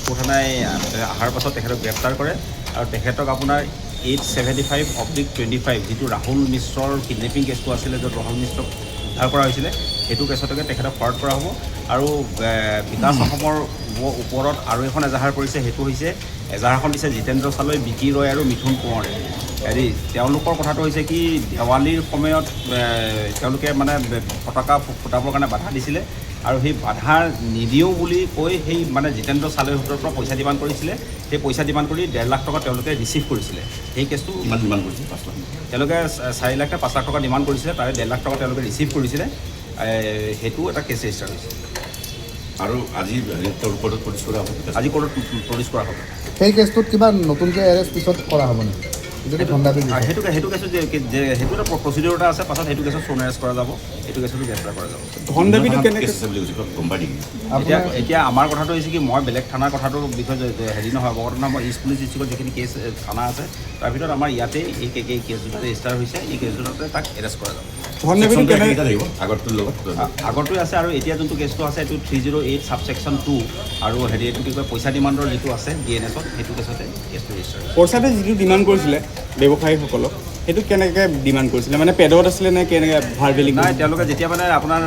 তেজপুৰ থানাই অহাৰ পাছত তেখেতক গ্ৰেপ্তাৰ কৰে আৰু তেখেতক আপোনাৰ 875/25 যিটো ৰাহুল মিশ্ৰৰ কিডনেপিং কেছটো আছিলে, য'ত ৰাহুল মিশ্ৰক উদ্ধাৰ কৰা হৈছিলে, সেইটো কেছতকে তেখেতক ফৰৱাৰ্ড কৰা হ'ব। আৰু বিকাশ অসমৰ ওপৰত আৰু এখন এজাহাৰ পৰিছে, সেইটো হৈছে এজাহাৰখন দিছে জিতেন্দ্ৰ চালৈ, বিকি ৰয় আৰু মিথুন কোঁৱৰে। হেৰি তেওঁলোকৰ কথাটো হৈছে কি, দেৱালীৰ সময়ত তেওঁলোকে মানে ফটকা ফুটাবৰ কাৰণে বাধা দিছিলে আৰু সেই বাধা নিদিওঁ বুলি কৈ সেই মানে জিতেন্দ্ৰ চালৈৰ হাতৰ পৰা পইচা ডিমাণ্ড কৰিছিলে। সেই পইচা ডিমাণ্ড কৰি 1.5 লাখ টকা তেওঁলোকে ৰিচিভ কৰিছিলে। সেই কেছটো কিমান ডিমাণ্ড কৰিছিল? 5 লাখ। তেওঁলোকে 4 লাখ নে 5 লাখ টকা ডিমাণ্ড কৰিছিলে, তাৰে 1.5 লাখ টকা তেওঁলোকে ৰিচিভ কৰিছিলে। সেইটো এটা কেছ ৰেজিষ্টাৰ হৈছে আৰু আজি কোৰ্টত প্ৰডিউচ কৰা হ'ব। আজি কোৰ্টত প্ৰডিউচ কৰা হ'ব। সেই কেছটোত কিবা নতুনকৈ এৰেষ্ট পিছত কৰা হ'ব নেকি? যদি সেইটো কেছত যে সেইটো এটা প্ৰচিডিউৰ এটা আছে, পাছত সেইটো কেছত ফোন এৰেষ্ট কৰা যাব, এইটো কেছতো গ্ৰেপ্তাৰ কৰা যাব। ধনদাবীটো কেনেকৈ আছে বুলি কৈছে গম পাই নেকি? এতিয়া আমাৰ কথাটো হৈছে কি, মই বেলেগ থানাৰ কথাটোৰ বিষয়ে হেৰি নহয়, অৱগত নহয়। মই ইষ্ট পুলিচ ডিষ্ট্ৰিক্টত যিখিনি কেছ থানা আছে, তাৰ ভিতৰত আমাৰ ইয়াতেই এই কেছ দুটাতে ৰেজিষ্টাৰ হৈছে। এই কেছ দুটাতে তাক এৰেষ্ট কৰা যাব। আগৰটোৱে আছে আৰু এতিয়া যোনটো কেছটো আছে এইটো 308 ছাবছেকশ্যন 2 আৰু হেৰি এইটো কি কয় পইচা ডিমাণ্ডৰ যিটো আছে DNS-ত, সেইটো কেছতে কেছটো ৰেজিষ্টাৰ হৈছে। পইচাতে যিটো ডিমাণ্ড কৰিছিলে ব্যৱসায়ীসকলক, সেইটো কেনেকৈ ডিমাণ্ড কৰিছিলে? মানে পেডত আছিলে নে কেনেকৈ ভাৰ্বেলি? নাই, তেওঁলোকে যেতিয়া মানে আপোনাৰ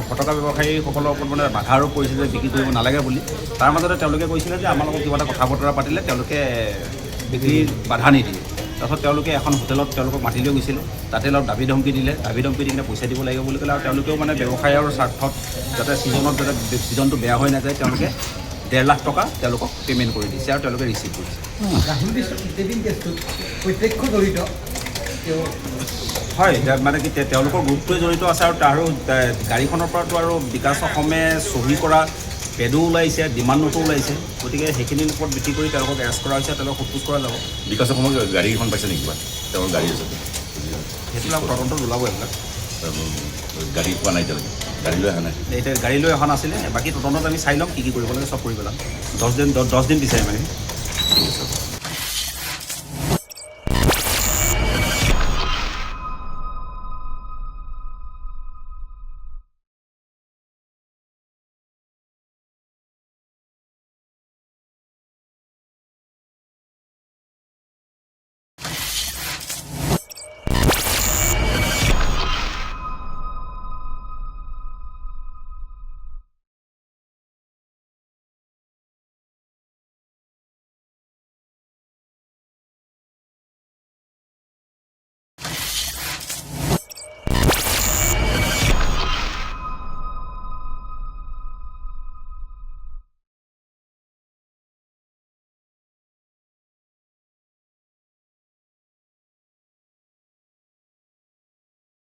ফটকা ব্যৱসায়ীসকলৰ ওপৰত মানে বাধা আৰোপ কৰিছিলে বিক্ৰী কৰিব নালাগে বুলি, তাৰ মাজতে তেওঁলোকে কৈছিলে যে আমাৰ লগত কিবা এটা কথা বতৰা পাতিলে তেওঁলোকে বিক্ৰীৰ বাধা নিদিয়ে। তাৰপাছত তেওঁলোকে এখন হোটেলত তেওঁলোকক মাতি লৈ গৈছিলে, তাতে অলপ দাবী ধমকি দিলে, দাবী ধমকি দি কিনে পইচা দিব লাগিব বুলি ক'লে। আৰু তেওঁলোকেও মানে ব্যৱসায়ৰ স্বাৰ্থত যাতে ছিজনটো বেয়া হৈ নাযায়, তেওঁলোকে 1.5 লাখ টকা তেওঁলোকক পে'মেণ্ট কৰি দিছে আৰু তেওঁলোকে ৰিচিভ কৰিছে। ৰাহুল মিশ্ৰৰ কিডনেপিং কেছটোত প্ৰত্যক্ষ জড়িত হয়, মানে কি তেওঁলোকৰ গ্ৰুপটোৱে জড়িত আছে আৰু তাৰো গাড়ীখনৰ পৰাতো আৰু বিকাশ অসমে চহী কৰা পেডো ওলাইছে, ডিমাণ্ড নোটো ওলাইছে। গতিকে সেইখিনিৰ ওপৰত ভিত্তি কৰি তেওঁলোকক এৰেষ্ট কৰা হৈছে, তেওঁলোকক সোধপোছ কৰা যাব। বিকাশ অসমৰ গাড়ী এখন পাইছে নেকি কিবা? তেওঁৰ গাড়ী আছে, সেইবিলাক তদন্তত ওলাব। এইবিলাক গাড়ী পোৱা নাই এতিয়ালৈকে, গাড়ী লৈ অহা নাই। এতিয়া গাড়ী লৈ অহা নাছিলে। বাকী তদন্তত আমি চাই ল'ম কি কৰিব লাগে, চব কৰি পেলাম। 10 দিন বিচাৰিম আমি। ঠিক আছে।